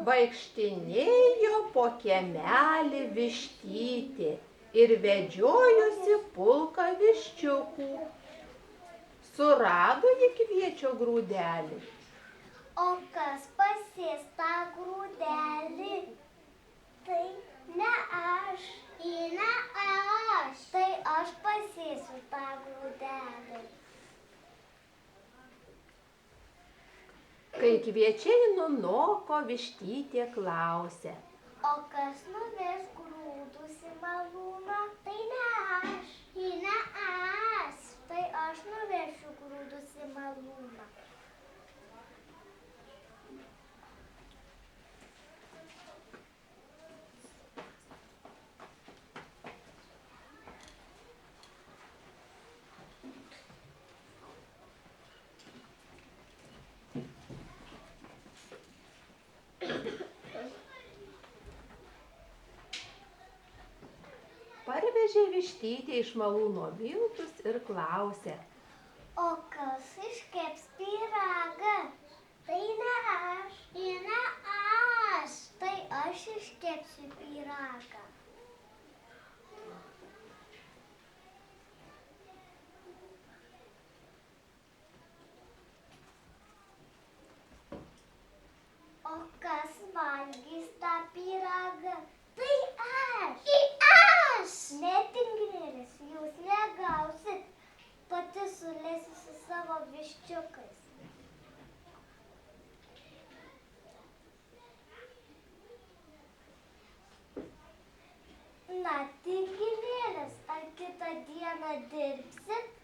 Vaikštinėjo po kiemelį vištytė ir vedžiojosi pulką viščiukų. Surado ji kviečio grūdelį. O kas pasės tą grūdelį? Tai ne aš. Ne aš. Tai aš pasėsiu tą grūdelį. Kai kviečiai nunoko, vištytė klausė. O kas nuveš grūdus į malūną? Tai ne aš. Ne aš. Tai aš nuvešiu grūdus į malūną. Parvežė vištytė iš malūno miltus ir klausė. O kas iškeps pyragą? Tai ne aš. Ne aš. Tai aš iškepsiu pyragą. O kas valgys tą pyragą? Tai aš. Aš. Netinginėlis, jūs negausit. Pati sulėsiu su savo viščiukais. Na, tinginėlis, ar kitą dieną dirbsit?